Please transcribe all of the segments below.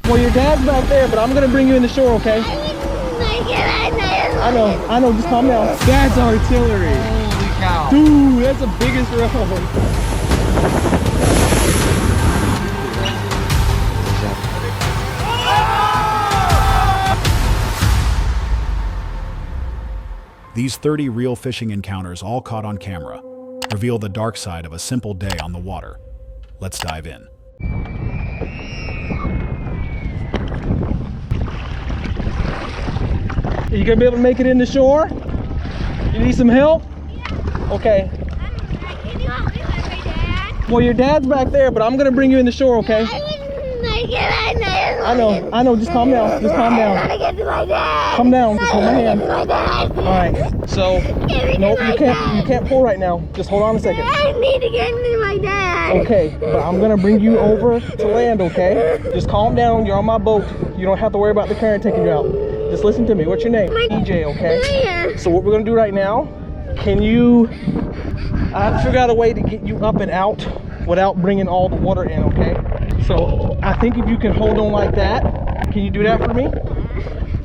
Well, your dad's back there, but I'm gonna bring you in the shore, okay? I know, just calm down. That's artillery. Holy cow. Dude, that's the biggest road. These 30 real fishing encounters, all caught on camera, reveal the dark side of a simple day on the water. Let's dive in. Are you gonna be able to make it in the shore? You need some help? Okay. Can you help me with my dad? Well, your dad's back there, but I'm gonna bring you in the shore, okay? I know, just calm down, just calm down. I get to my dad. Calm down, just hold my hand. My dad. All right, so, nope, you can't pull right now. Just hold on a second. I need to get to my dad. Okay, but I'm gonna bring you over to land, okay? Just calm down, you're on my boat. You don't have to worry about the current taking you out. Just listen to me, what's your name? EJ, okay? So what we're gonna do right now, I have to figure out a way to get you up and out without bringing all the water in, okay? So I think if you can hold on like that, can you do that for me?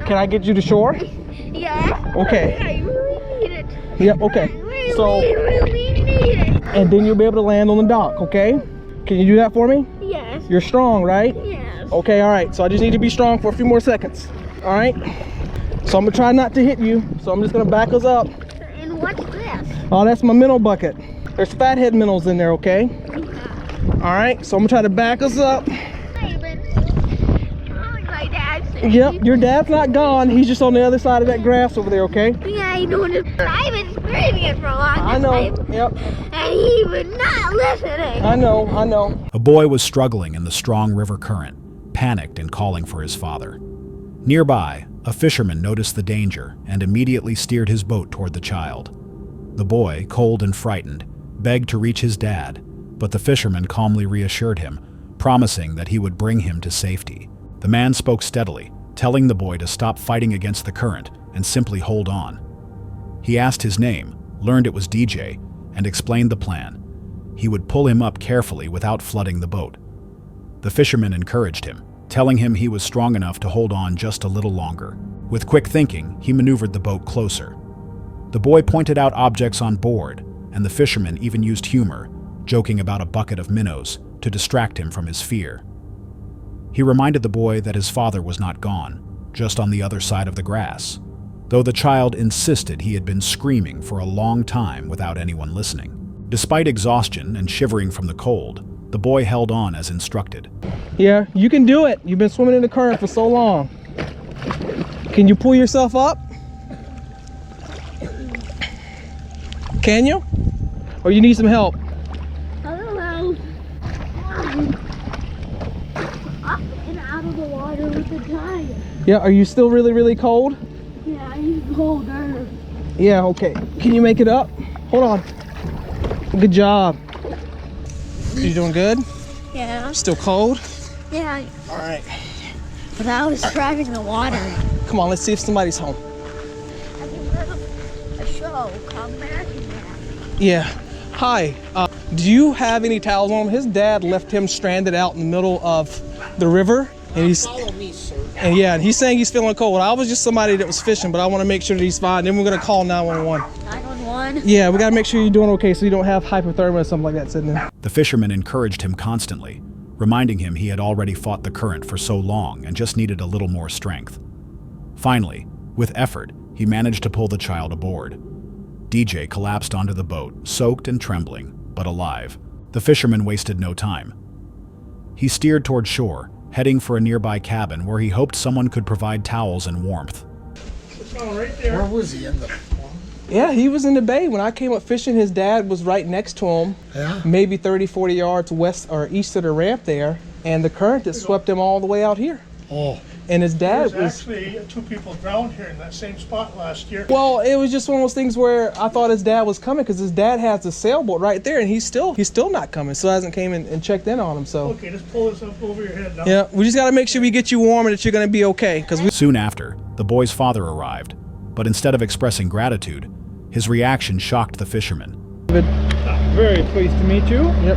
Can I get you to shore? Yeah. Okay. I really need it. Yep, okay. So, really need it. and then you'll be able to land on the dock, okay? Can you do that for me? Yes. You're strong, right? Yes. Okay, all right. So I just need to be strong for a few more seconds. All right? So I'm gonna try not to hit you. So I'm just gonna back us up. And what's this? Oh, that's my minnow bucket. There's fathead minnows in there, okay? All right, so I'm gonna try to back us up. My dad's Yep, your dad's not gone. He's just on the other side of that grass over there, okay? Yeah, I know this. I've been screaming it for a long time. I know, yep. And he was not listening. I know. A boy was struggling in the strong river current, panicked and calling for his father. Nearby, a fisherman noticed the danger and immediately steered his boat toward the child. The boy, cold and frightened, begged to reach his dad, but the fisherman calmly reassured him, promising that he would bring him to safety. The man spoke steadily, telling the boy to stop fighting against the current and simply hold on. He asked his name, learned it was DJ, and explained the plan. He would pull him up carefully without flooding the boat. The fisherman encouraged him, telling him he was strong enough to hold on just a little longer. With quick thinking, he maneuvered the boat closer. The boy pointed out objects on board, and the fisherman even used humor, joking about a bucket of minnows to distract him from his fear. He reminded the boy that his father was not gone, just on the other side of the grass, though the child insisted he had been screaming for a long time without anyone listening. Despite exhaustion and shivering from the cold, the boy held on as instructed. Yeah, you can do it. You've been swimming in the current for so long. Can you pull yourself up? Can you? Or you need some help? I don't know. Up and out of the water with the tide. Yeah, are you still really, really cold? Yeah, I'm colder. Yeah, okay. Can you make it up? Hold on. Good job. You doing good? Yeah. Still cold? Yeah. All right. But I was driving the water. Come on, let's see if somebody's home. I can put a show. Come back and back. Yeah. Hi. Do you have any towels on him? His dad left him stranded out in the middle of the river, and he's and he's saying he's feeling cold. I was just somebody that was fishing, but I want to make sure that he's fine. Then we're gonna call 911. 911? Yeah, we gotta make sure you're doing okay, so you don't have hypothermia or something like that sitting there. The fisherman encouraged him constantly, reminding him he had already fought the current for so long and just needed a little more strength. Finally, with effort, he managed to pull the child aboard. DJ collapsed onto the boat, soaked and trembling, but alive. The fisherman wasted no time. He steered toward shore, heading for a nearby cabin where he hoped someone could provide towels and warmth. Right there. Where was he in the? Yeah, he was in the bay. When I came up fishing, his dad was right next to him, Yeah. maybe 30, 40 yards west or east of the ramp there, and the current that swept him all the way out here. Oh. And his dad There's was... actually 2 people drowned here in that same spot last year. Well, it was just one of those things where I thought his dad was coming because his dad has the sailboat right there, and he's still not coming. Still hasn't came in and checked in on him. So Okay, just pull this up over your head now. yeah, we just got to make sure we get you warm and that you're going to be okay. Because we... Soon after, the boy's father arrived, but instead of expressing gratitude, his reaction shocked the fisherman. Very pleased to meet you. Yep.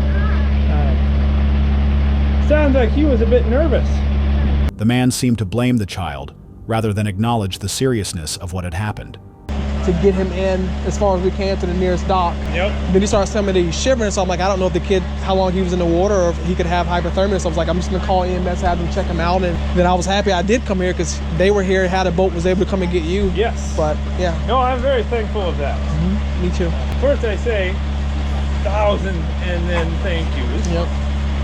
Sounds like he was a bit nervous. The man seemed to blame the child rather than acknowledge the seriousness of what had happened. To get him in as far as we can to the nearest dock. Yep. Then he starts telling me that he's shivering, so I'm like, I don't know if the kid, how long he was in the water or if he could have hypothermia. So I was like, I'm just gonna call EMS, have them check him out. And then I was happy I did come here because they were here, had a boat, was able to come and get you. Yes. But yeah. No, I'm very thankful of that. Me too. First I say 1,000 and then thank yous. Yep.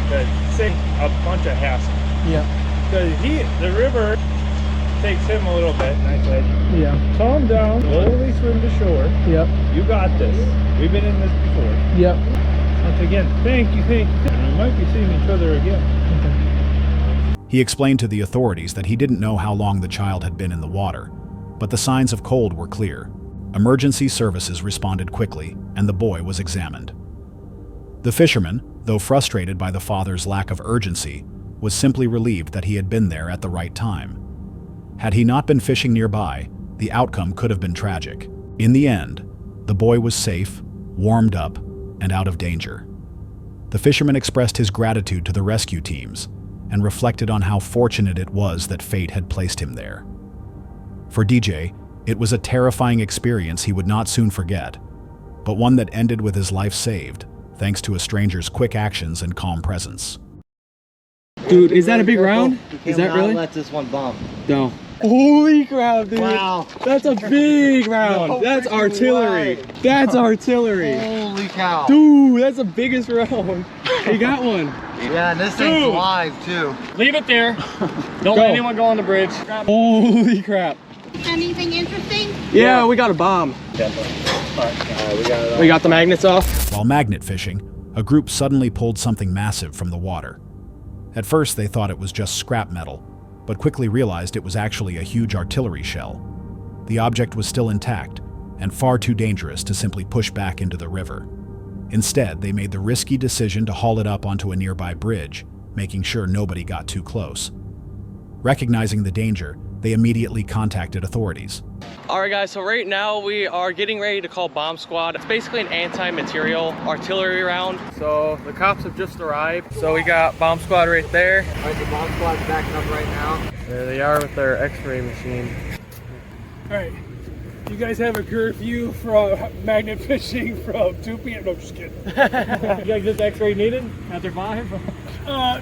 But say a bunch of hassle. Yeah. Because the river takes him a little bit, and I said, Yeah. calm down, slowly swim to shore. Yep. You got this. We've been in this before. Yep. Once again, thank you. And we might be seeing each other again. He explained to the authorities that he didn't know how long the child had been in the water, but the signs of cold were clear. Emergency services responded quickly, and the boy was examined. The fisherman, though frustrated by the father's lack of urgency, was simply relieved that he had been there at the right time. Had he not been fishing nearby, the outcome could have been tragic. In the end, the boy was safe, warmed up, and out of danger. The fisherman expressed his gratitude to the rescue teams and reflected on how fortunate it was that fate had placed him there. For DJ, it was a terrifying experience he would not soon forget, but one that ended with his life saved, thanks to a stranger's quick actions and calm presence. Dude, is that a big round? Is that really? Let this one bump. No. Holy crap, dude. Wow. That's a big round. No, That's freaking artillery. wide. That's artillery. Holy cow. Dude, that's the biggest round. You got one. Yeah, and this thing's live too. Leave it there. Don't Go. let anyone go on the bridge. Holy crap. Anything interesting? Yeah, we got a bomb. We got the magnets off. While magnet fishing, a group suddenly pulled something massive from the water. At first, they thought it was just scrap metal, but quickly realized it was actually a huge artillery shell. The object was still intact and far too dangerous to simply push back into the river. Instead, they made the risky decision to haul it up onto a nearby bridge, making sure nobody got too close. Recognizing the danger, they immediately contacted authorities. All right, guys, so right now we are getting ready to call bomb squad. It's basically an anti-material artillery round. So the cops have just arrived. So we got bomb squad right there. All right, the bomb squad's backing up right now. There they are with their x-ray machine. All right. You guys have a curfew for magnet fishing from 2 p.m. No, just kidding. You guys get the x-ray needed after 5?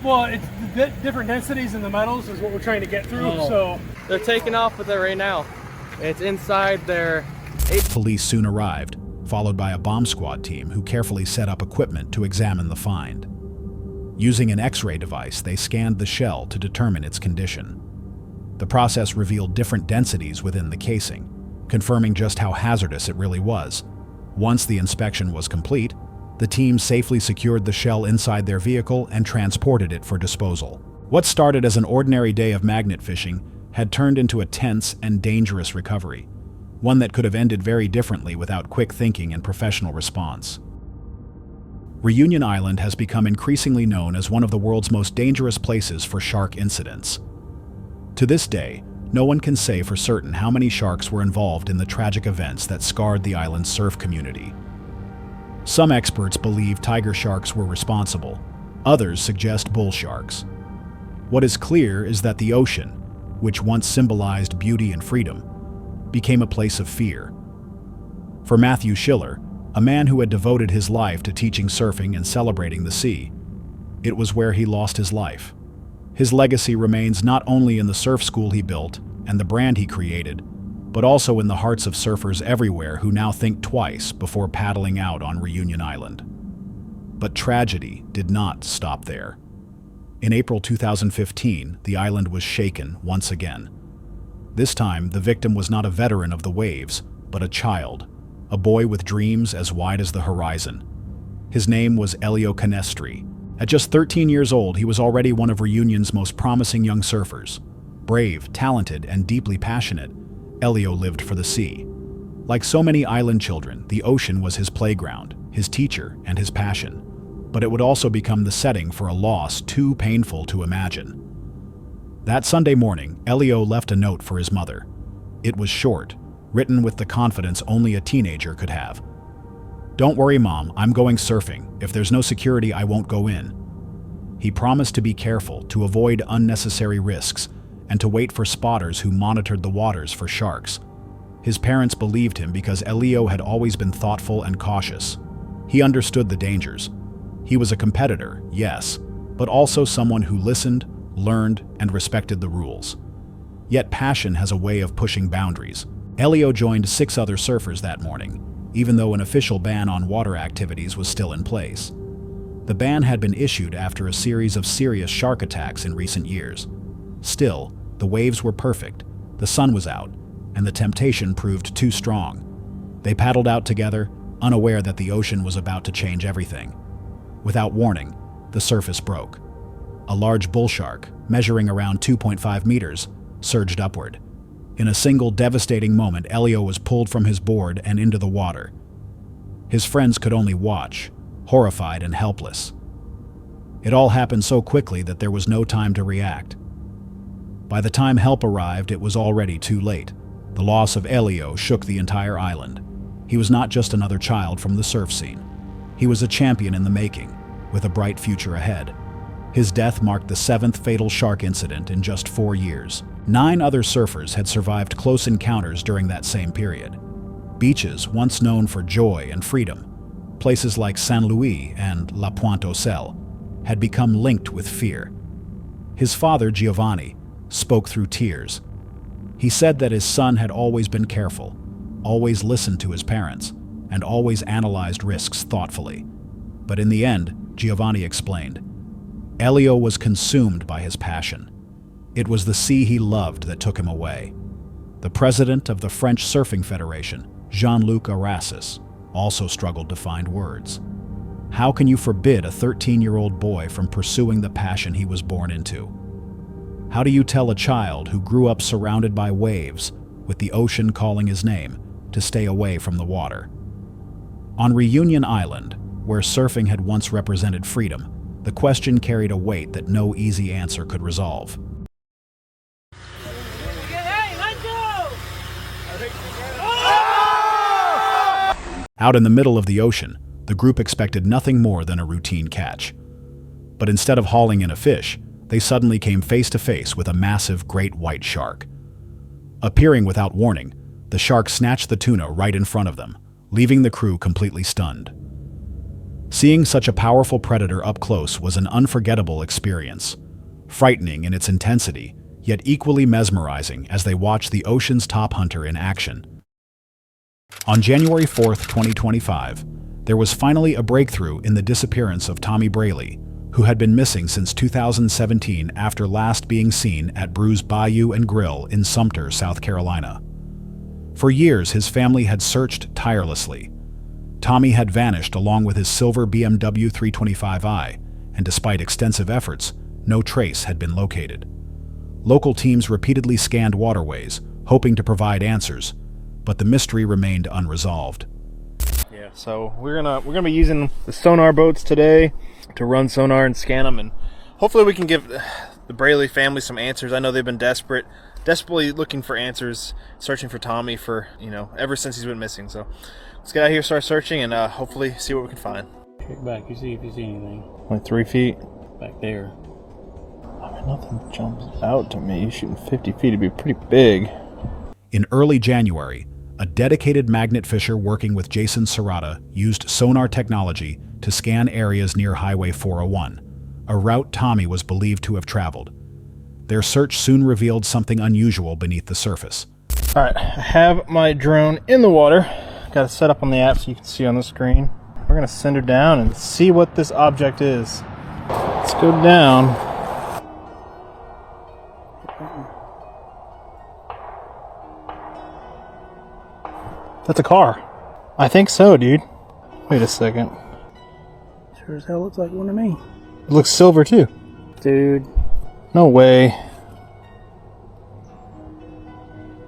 Well, it's the different densities in the metals is what we're trying to get through. So They're taking off with it right now. It's inside their... Police soon arrived, followed by a bomb squad team who carefully set up equipment to examine the find. Using an X-ray device, they scanned the shell to determine its condition. The process revealed different densities within the casing, confirming just how hazardous it really was. Once the inspection was complete, the team safely secured the shell inside their vehicle and transported it for disposal. What started as an ordinary day of magnet fishing had turned into a tense and dangerous recovery, one that could have ended very differently without quick thinking and professional response. Reunion Island has become increasingly known as one of the world's most dangerous places for shark incidents. To this day, no one can say for certain how many sharks were involved in the tragic events that scarred the island's surf community. Some experts believe tiger sharks were responsible. Others suggest bull sharks. What is clear is that the ocean, which once symbolized beauty and freedom, became a place of fear. For Matthew Schiller, a man who had devoted his life to teaching surfing and celebrating the sea, it was where he lost his life. His legacy remains not only in the surf school he built and the brand he created, but also in the hearts of surfers everywhere who now think twice before paddling out on Reunion Island. But tragedy did not stop there. In April 2015, the island was shaken once again. This time, the victim was not a veteran of the waves, but a child, a boy with dreams as wide as the horizon. His name was Elio Canestri. At just 13 years old, he was already one of Reunion's most promising young surfers. Brave, talented, and deeply passionate, Elio lived for the sea. Like so many island children, the ocean was his playground, his teacher, and his passion. But it would also become the setting for a loss too painful to imagine. That Sunday morning, Elio left a note for his mother. It was short, written with the confidence only a teenager could have. "Don't worry, Mom, I'm going surfing. If there's no security, I won't go in." He promised to be careful, to avoid unnecessary risks, and to wait for spotters who monitored the waters for sharks. His parents believed him because Elio had always been thoughtful and cautious. He understood the dangers. He was a competitor, yes, but also someone who listened, learned, and respected the rules. Yet passion has a way of pushing boundaries. Elio joined 6 other surfers that morning, even though an official ban on water activities was still in place. The ban had been issued after a series of serious shark attacks in recent years. Still, the waves were perfect, the sun was out, and the temptation proved too strong. They paddled out together, unaware that the ocean was about to change everything. Without warning, the surface broke. A large bull shark, measuring around 2.5 meters, surged upward. In a single devastating moment, Elio was pulled from his board and into the water. His friends could only watch, horrified and helpless. It all happened so quickly that there was no time to react. By the time help arrived, it was already too late. The loss of Elio shook the entire island. He was not just another child from the surf scene. He was a champion in the making, with a bright future ahead. His death marked the 7th fatal shark incident in just 4 years. 9 other surfers had survived close encounters during that same period. Beaches once known for joy and freedom, places like Saint Louis and La Pointe aux Sels, had become linked with fear. His father, Giovanni, spoke through tears. He said that his son had always been careful, always listened to his parents, and always analyzed risks thoughtfully. But in the end, Giovanni explained, Elio was consumed by his passion. It was the sea he loved that took him away. The president of the French Surfing Federation, Jean-Luc Arassis, also struggled to find words. How can you forbid a 13-year-old boy from pursuing the passion he was born into? How do you tell a child who grew up surrounded by waves, with the ocean calling his name, to stay away from the water? On Reunion Island, where surfing had once represented freedom, the question carried a weight that no easy answer could resolve. Out in the middle of the ocean, the group expected nothing more than a routine catch. But instead of hauling in a fish, they suddenly came face to face with a massive great white shark. Appearing without warning, the shark snatched the tuna right in front of them, leaving the crew completely stunned. Seeing such a powerful predator up close was an unforgettable experience, frightening in its intensity, yet equally mesmerizing as they watched the ocean's top hunter in action. On January 4th, 2025, there was finally a breakthrough in the disappearance of Tommy Braley, who had been missing since 2017 after last being seen at Brews Bayou and Grill in Sumter, South Carolina. For years, his family had searched tirelessly. Tommy had vanished along with his silver BMW 325i, and despite extensive efforts, no trace had been located. Local teams repeatedly scanned waterways, hoping to provide answers, but the mystery remained unresolved. Yeah, so we're gonna be using the sonar boats today to run sonar and scan them, and hopefully we can give the Braley family some answers. I know they've been desperately looking for answers, searching for Tommy for, ever since he's been missing. So let's get out here, start searching, and hopefully see what we can find. Check back, you see if you see anything. Like 3 feet. Back there. I mean, nothing jumps out to me. Shooting 50 feet would be pretty big. In early January, a dedicated magnet fisher working with Jason Serrata used sonar technology to scan areas near Highway 401, a route Tommy was believed to have traveled. Their search soon revealed something unusual beneath the surface. All right, I have my drone in the water. Got it set up on the app so you can see on the screen. We're gonna send her down and see what this object is. Let's go down. That's a car. I think so, dude. Wait a second. Sure as hell looks like one to me. It looks silver too. Dude. No way.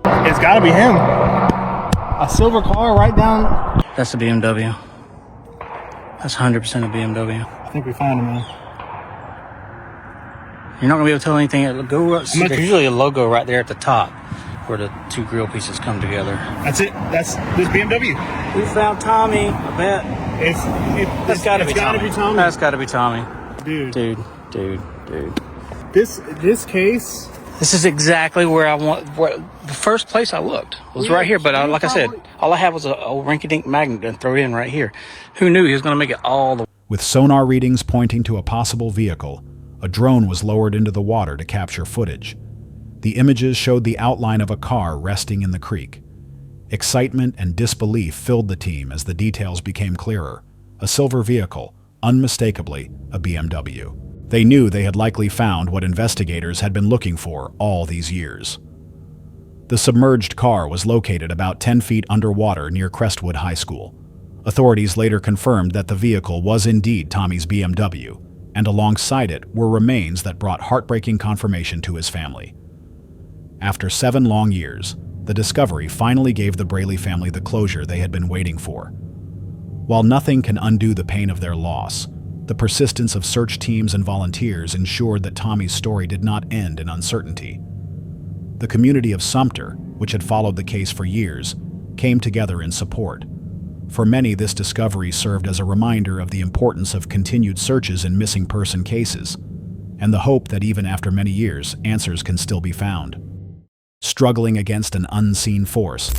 It's gotta be him. A silver car right down. That's a BMW. That's 100% a BMW. I think we found him, man. You're not gonna be able to tell anything. There's usually a logo right there at the top where the two grill pieces come together. That's it. That's this BMW. We found Tommy, I bet. That's gotta be Tommy. That's gotta be Tommy. Dude. Dude. This case This is exactly where I want. The first place I looked was right here. But like I said, all I had was a rinky-dink magnet and throw it in right here. Who knew he was going to make it all the way? With sonar readings pointing to a possible vehicle, a drone was lowered into the water to capture footage. The images showed the outline of a car resting in the creek. Excitement and disbelief filled the team as the details became clearer. A silver vehicle, unmistakably a BMW. They knew they had likely found what investigators had been looking for all these years. The submerged car was located about 10 feet underwater near Crestwood High School. Authorities later confirmed that the vehicle was indeed Tommy's BMW, and alongside it were remains that brought heartbreaking confirmation to his family. After 7 long years, the discovery finally gave the Braley family the closure they had been waiting for. While nothing can undo the pain of their loss, the persistence of search teams and volunteers ensured that Tommy's story did not end in uncertainty. The community of Sumter, which had followed the case for years, came together in support. For many, this discovery served as a reminder of the importance of continued searches in missing person cases, and the hope that even after many years, answers can still be found. Struggling against an unseen force,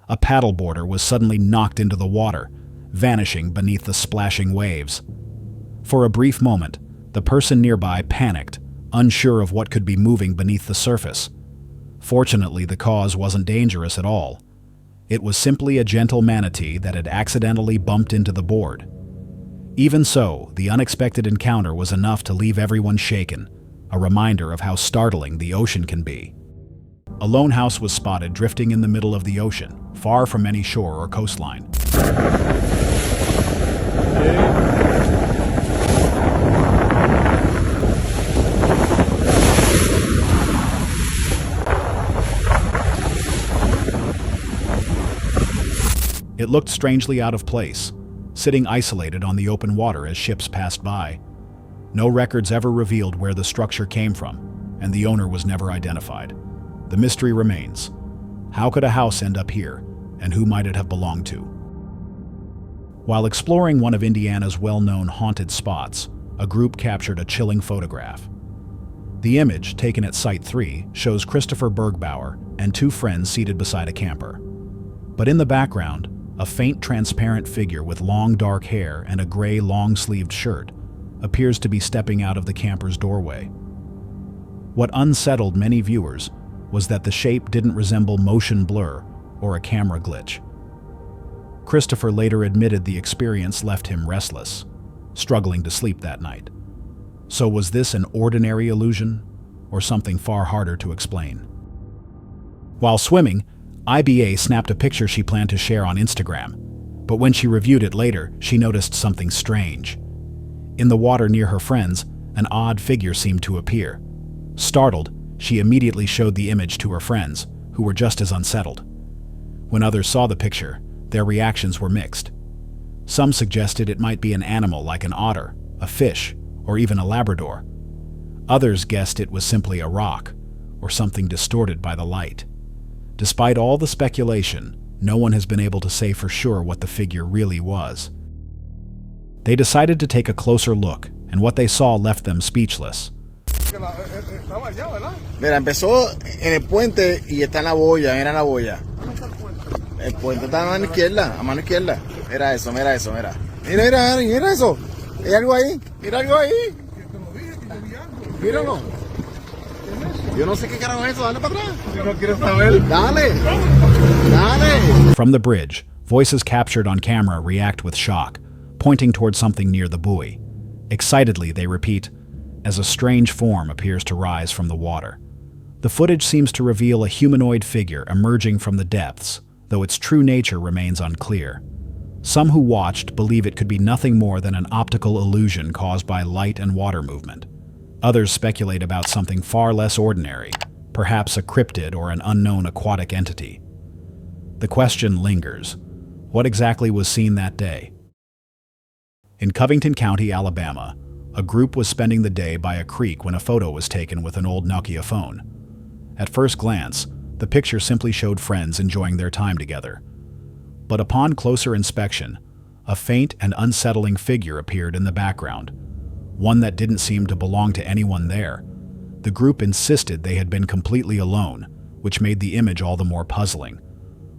a paddleboarder was suddenly knocked into the water, vanishing beneath the splashing waves. For a brief moment, the person nearby panicked, unsure of what could be moving beneath the surface. Fortunately, the cause wasn't dangerous at all. It was simply a gentle manatee that had accidentally bumped into the board. Even so, the unexpected encounter was enough to leave everyone shaken, a reminder of how startling the ocean can be. A lone house was spotted drifting in the middle of the ocean, far from any shore or coastline. It looked strangely out of place, sitting isolated on the open water as ships passed by. No records ever revealed where the structure came from, and the owner was never identified. The mystery remains. How could a house end up here, and who might it have belonged to? While exploring one of Indiana's well-known haunted spots, a group captured a chilling photograph. The image, taken at Site 3, shows Christopher Bergbauer and 2 friends seated beside a camper. But in the background, a faint transparent figure with long dark hair and a gray long-sleeved shirt appears to be stepping out of the camper's doorway. What unsettled many viewers was that the shape didn't resemble motion blur or a camera glitch. Christopher later admitted the experience left him restless, struggling to sleep that night. So was this an ordinary illusion, or something far harder to explain? While swimming, IBA snapped a picture she planned to share on Instagram, but when she reviewed it later, she noticed something strange. In the water near her friends, an odd figure seemed to appear. Startled, she immediately showed the image to her friends, who were just as unsettled. When others saw the picture, their reactions were mixed. Some suggested it might be an animal like an otter, a fish, or even a Labrador. Others guessed it was simply a rock, or something distorted by the light. Despite all the speculation, no one has been able to say for sure what the figure really was. They decided to take a closer look, and what they saw left them speechless. Mira, empezó en el puente y está en la boya, era la boya. El puente está a mano izquierda. Mira eso, mira eso, mira. Mira eso. Hay algo ahí, mira algo ahí. Míralo. Yo no sé qué carajo es eso, dale para atrás. Si no quieres saber. Dale. From the bridge, voices captured on camera react with shock, pointing towards something near the buoy. Excitedly, they repeat, as a strange form appears to rise from the water. The footage seems to reveal a humanoid figure emerging from the depths, though its true nature remains unclear. Some who watched believe it could be nothing more than an optical illusion caused by light and water movement. Others speculate about something far less ordinary, perhaps a cryptid or an unknown aquatic entity. The question lingers: what exactly was seen that day? In Covington County, Alabama, a group was spending the day by a creek when a photo was taken with an old Nokia phone. At first glance, the picture simply showed friends enjoying their time together. But upon closer inspection, a faint and unsettling figure appeared in the background, one that didn't seem to belong to anyone there. The group insisted they had been completely alone, which made the image all the more puzzling.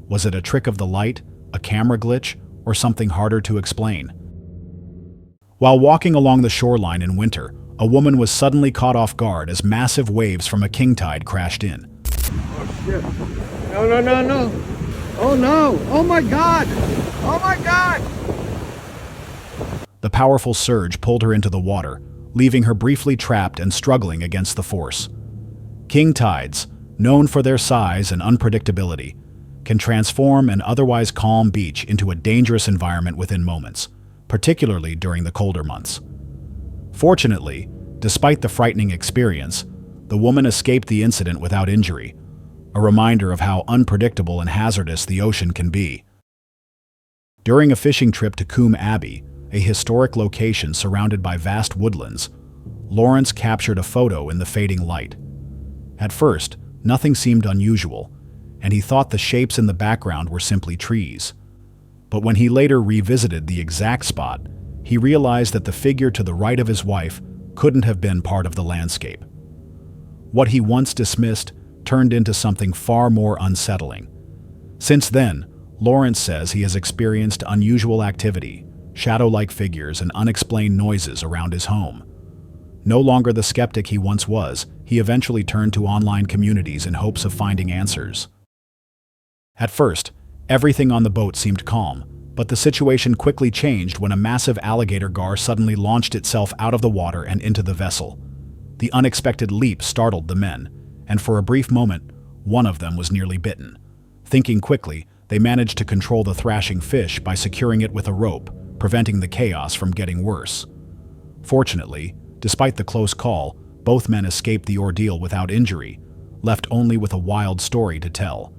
Was it a trick of the light, a camera glitch, or something harder to explain? While walking along the shoreline in winter, a woman was suddenly caught off guard as massive waves from a king tide crashed in. Oh shit. No, no, no, no. Oh no. Oh my God. Oh my God. The powerful surge pulled her into the water, leaving her briefly trapped and struggling against the force. King tides, known for their size and unpredictability, can transform an otherwise calm beach into a dangerous environment within moments, particularly during the colder months. Fortunately, despite the frightening experience, the woman escaped the incident without injury, a reminder of how unpredictable and hazardous the ocean can be. During a fishing trip to Coombe Abbey, a historic location surrounded by vast woodlands, Lawrence captured a photo in the fading light. At first, nothing seemed unusual, and he thought the shapes in the background were simply trees. But when he later revisited the exact spot, he realized that the figure to the right of his wife couldn't have been part of the landscape. What he once dismissed turned into something far more unsettling. Since then, Lawrence says he has experienced unusual activity, shadow-like figures, and unexplained noises around his home. No longer the skeptic he once was, he eventually turned to online communities in hopes of finding answers. At first, everything on the boat seemed calm, but the situation quickly changed when a massive alligator gar suddenly launched itself out of the water and into the vessel. The unexpected leap startled the men, and for a brief moment, one of them was nearly bitten. Thinking quickly, they managed to control the thrashing fish by securing it with a rope, preventing the chaos from getting worse. Fortunately, despite the close call, both men escaped the ordeal without injury, left only with a wild story to tell.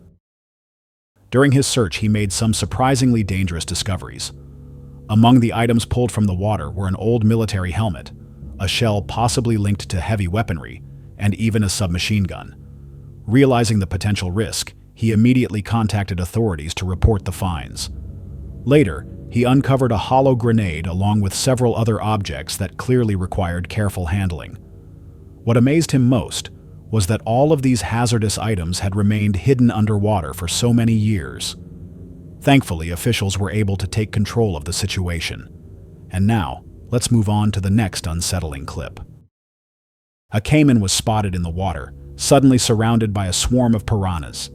During his search, he made some surprisingly dangerous discoveries. Among the items pulled from the water were an old military helmet, a shell possibly linked to heavy weaponry, and even a submachine gun. Realizing the potential risk, he immediately contacted authorities to report the finds. Later, he uncovered a hollow grenade along with several other objects that clearly required careful handling. What amazed him most was that all of these hazardous items had remained hidden underwater for so many years. Thankfully, officials were able to take control of the situation. And now, let's move on to the next unsettling clip. A caiman was spotted in the water, suddenly surrounded by a swarm of piranhas.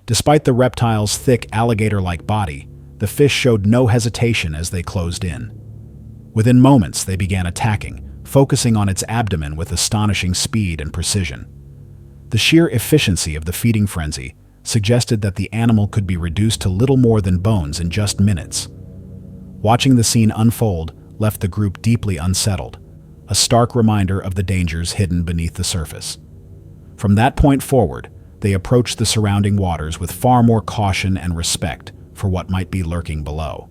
Despite the reptile's thick alligator-like body, the fish showed no hesitation as they closed in. Within moments, they began attacking, focusing on its abdomen with astonishing speed and precision. The sheer efficiency of the feeding frenzy suggested that the animal could be reduced to little more than bones in just minutes. Watching the scene unfold left the group deeply unsettled, a stark reminder of the dangers hidden beneath the surface. From that point forward, they approached the surrounding waters with far more caution and respect for what might be lurking below.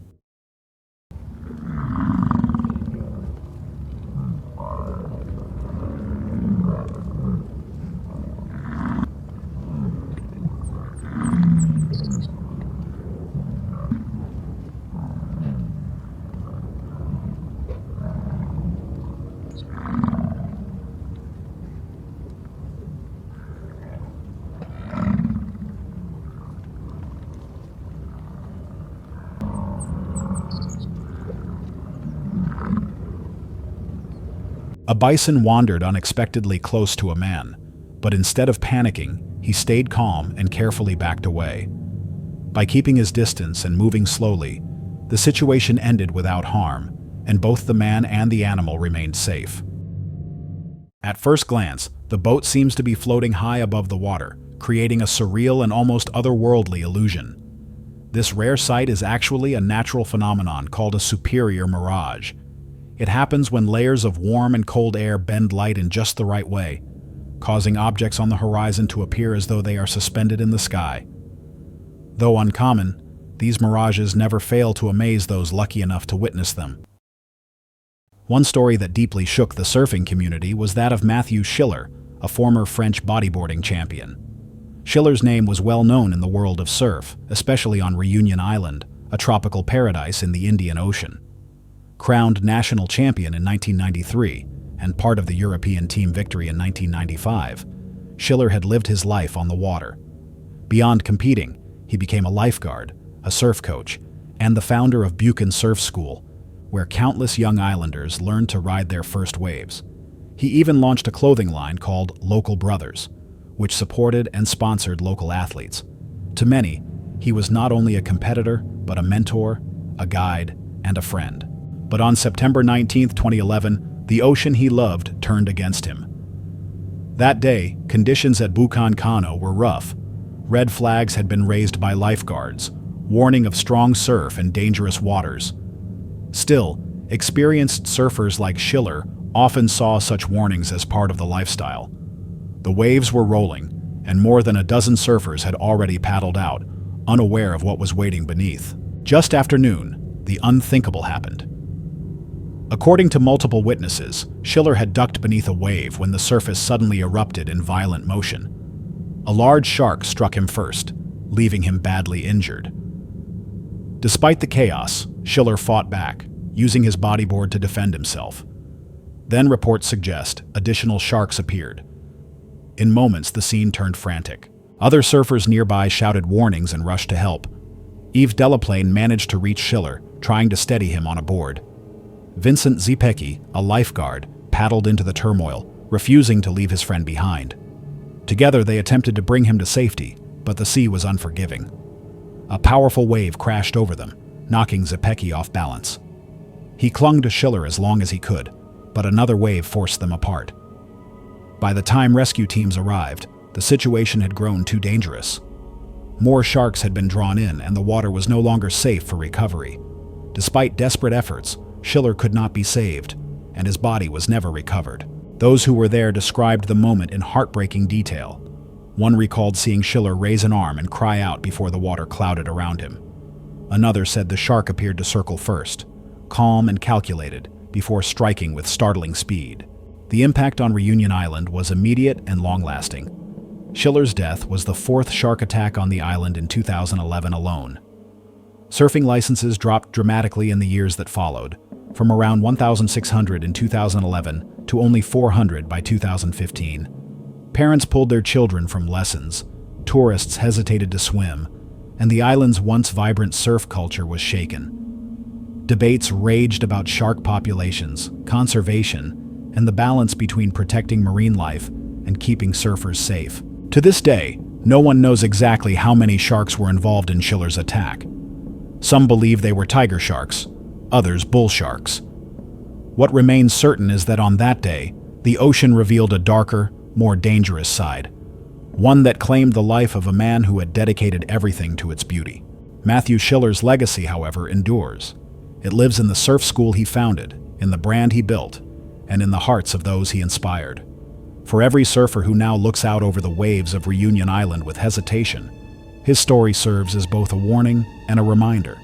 A bison wandered unexpectedly close to a man, but instead of panicking, he stayed calm and carefully backed away. By keeping his distance and moving slowly, the situation ended without harm, and both the man and the animal remained safe. At first glance, the boat seems to be floating high above the water, creating a surreal and almost otherworldly illusion. This rare sight is actually a natural phenomenon called a superior mirage. It happens when layers of warm and cold air bend light in just the right way, causing objects on the horizon to appear as though they are suspended in the sky. Though uncommon, these mirages never fail to amaze those lucky enough to witness them. One story that deeply shook the surfing community was that of Matthew Schiller, a former French bodyboarding champion. Schiller's name was well known in the world of surf, especially on Reunion Island, a tropical paradise in the Indian Ocean. Crowned national champion in 1993 and part of the European team victory in 1995, Schiller had lived his life on the water. Beyond competing, he became a lifeguard, a surf coach, and the founder of Buchan Surf School, where countless young islanders learned to ride their first waves. He even launched a clothing line called Local Brothers, which supported and sponsored local athletes. To many, he was not only a competitor, but a mentor, a guide, and a friend. But on September 19, 2011, the ocean he loved turned against him. That day, conditions at Buchan Kano were rough. Red flags had been raised by lifeguards, warning of strong surf and dangerous waters. Still, experienced surfers like Schiller often saw such warnings as part of the lifestyle. The waves were rolling, and more than a dozen surfers had already paddled out, unaware of what was waiting beneath. Just after noon, the unthinkable happened. According to multiple witnesses, Schiller had ducked beneath a wave when the surface suddenly erupted in violent motion. A large shark struck him first, leaving him badly injured. Despite the chaos, Schiller fought back, using his bodyboard to defend himself. Then reports suggest additional sharks appeared. In moments, the scene turned frantic. Other surfers nearby shouted warnings and rushed to help. Yves Delaplane managed to reach Schiller, trying to steady him on a board. Vincent Zipecki, a lifeguard, paddled into the turmoil, refusing to leave his friend behind. Together, they attempted to bring him to safety, but the sea was unforgiving. A powerful wave crashed over them, knocking Zipecki off balance. He clung to Schiller as long as he could, but another wave forced them apart. By the time rescue teams arrived, the situation had grown too dangerous. More sharks had been drawn in, and the water was no longer safe for recovery. Despite desperate efforts, Schiller could not be saved, and his body was never recovered. Those who were there described the moment in heartbreaking detail. One recalled seeing Schiller raise an arm and cry out before the water clouded around him. Another said the shark appeared to circle first, calm and calculated, before striking with startling speed. The impact on Reunion Island was immediate and long-lasting. Schiller's death was the fourth shark attack on the island in 2011 alone. Surfing licenses dropped dramatically in the years that followed, from around 1,600 in 2011 to only 400 by 2015. Parents pulled their children from lessons, tourists hesitated to swim, and the island's once vibrant surf culture was shaken. Debates raged about shark populations, conservation, and the balance between protecting marine life and keeping surfers safe. To this day, no one knows exactly how many sharks were involved in Schiller's attack. Some believe they were tiger sharks, others bull sharks. What remains certain is that on that day, the ocean revealed a darker, more dangerous side, one that claimed the life of a man who had dedicated everything to its beauty. Matthew Schiller's legacy, however, endures. It lives in the surf school he founded, in the brand he built, and in the hearts of those he inspired. For every surfer who now looks out over the waves of Reunion Island with hesitation, his story serves as both a warning and a reminder.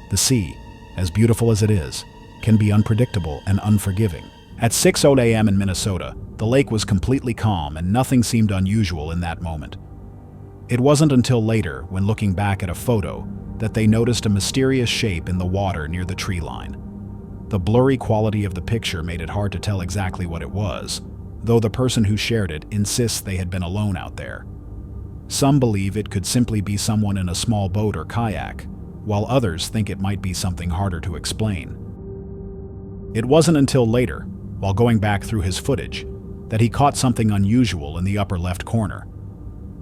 The sea, as beautiful as it is, can be unpredictable and unforgiving. At 6:00 a.m. in Minnesota, the lake was completely calm and nothing seemed unusual in that moment. It wasn't until later, when looking back at a photo, that they noticed a mysterious shape in the water near the tree line. The blurry quality of the picture made it hard to tell exactly what it was, though the person who shared it insists they had been alone out there. Some believe it could simply be someone in a small boat or kayak, while others think it might be something harder to explain. It wasn't until later, while going back through his footage, that he caught something unusual in the upper left corner.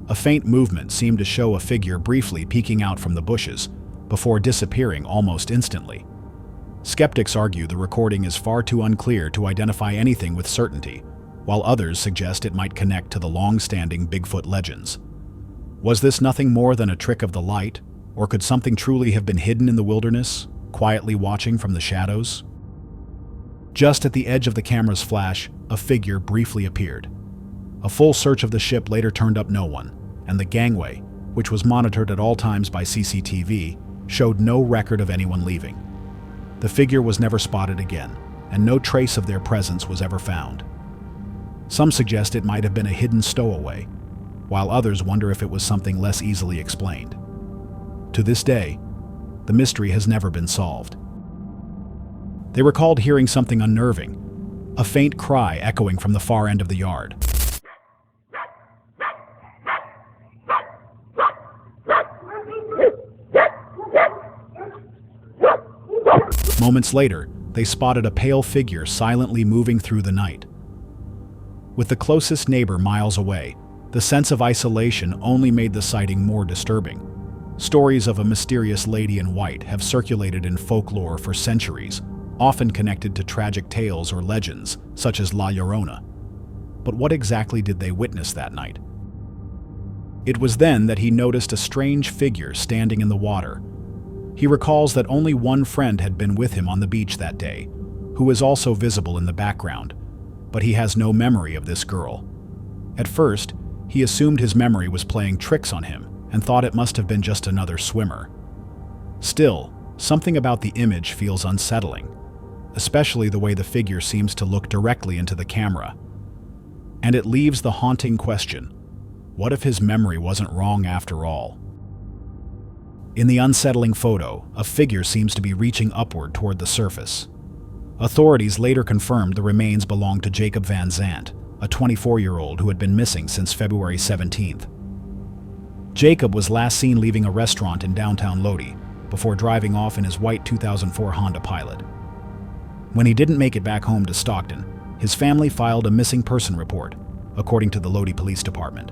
A faint movement seemed to show a figure briefly peeking out from the bushes, before disappearing almost instantly. Skeptics argue the recording is far too unclear to identify anything with certainty, while others suggest it might connect to the long-standing Bigfoot legends. Was this nothing more than a trick of the light, or could something truly have been hidden in the wilderness, quietly watching from the shadows? Just at the edge of the camera's flash, a figure briefly appeared. A full search of the ship later turned up no one, and the gangway, which was monitored at all times by CCTV, showed no record of anyone leaving. The figure was never spotted again, and no trace of their presence was ever found. Some suggest it might have been a hidden stowaway, while others wonder if it was something less easily explained. To this day, the mystery has never been solved. They recalled hearing something unnerving, a faint cry echoing from the far end of the yard. Moments later, they spotted a pale figure silently moving through the night. With the closest neighbor miles away, the sense of isolation only made the sighting more disturbing. Stories of a mysterious lady in white have circulated in folklore for centuries, often connected to tragic tales or legends, such as La Llorona. But what exactly did they witness that night? It was then that he noticed a strange figure standing in the water. He recalls that only one friend had been with him on the beach that day, who was also visible in the background, but he has no memory of this girl. At first, he assumed his memory was playing tricks on him and thought it must have been just another swimmer. Still, something about the image feels unsettling, especially the way the figure seems to look directly into the camera. And it leaves the haunting question, what if his memory wasn't wrong after all? In the unsettling photo, a figure seems to be reaching upward toward the surface. Authorities later confirmed the remains belonged to Jacob Van Zandt, a 24-year-old who had been missing since February 17th. Jacob was last seen leaving a restaurant in downtown Lodi before driving off in his white 2004 Honda Pilot. When he didn't make it back home to Stockton, his family filed a missing person report, according to the Lodi Police Department.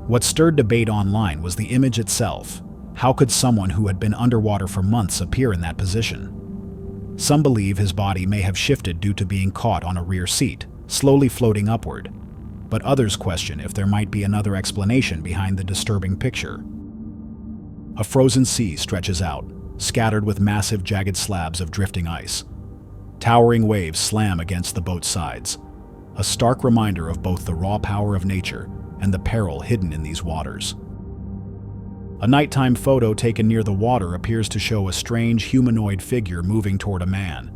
What stirred debate online was the image itself. How could someone who had been underwater for months appear in that position? Some believe his body may have shifted due to being caught on a rear seat, slowly floating upward, but others question if there might be another explanation behind the disturbing picture. A frozen sea stretches out, scattered with massive jagged slabs of drifting ice. Towering waves slam against the boat's sides, a stark reminder of both the raw power of nature and the peril hidden in these waters. A nighttime photo taken near the water appears to show a strange humanoid figure moving toward a man.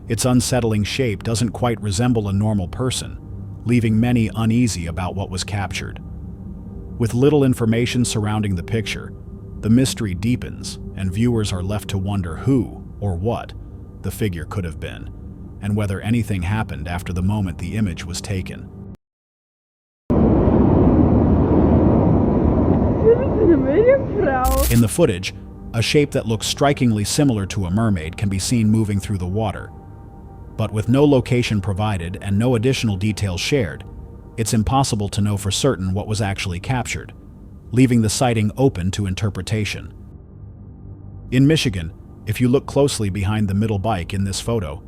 Its unsettling shape doesn't quite resemble a normal person, leaving many uneasy about what was captured. With little information surrounding the picture, the mystery deepens and viewers are left to wonder who, or what, the figure could have been, and whether anything happened after the moment the image was taken. In the footage, a shape that looks strikingly similar to a mermaid can be seen moving through the water. But with no location provided and no additional details shared, it's impossible to know for certain what was actually captured, leaving the sighting open to interpretation. In Michigan, if you look closely behind the middle bike in this photo,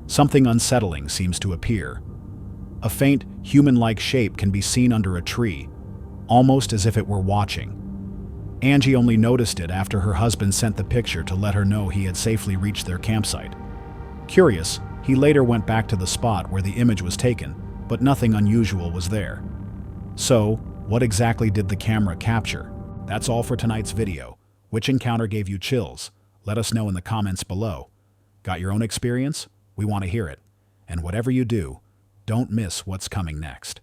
something unsettling seems to appear. A faint, human-like shape can be seen under a tree, almost as if it were watching. Angie only noticed it after her husband sent the picture to let her know he had safely reached their campsite. Curious, he later went back to the spot where the image was taken, but nothing unusual was there. So, what exactly did the camera capture? That's all for tonight's video. Which encounter gave you chills? Let us know in the comments below. Got your own experience? We want to hear it. And whatever you do, don't miss what's coming next.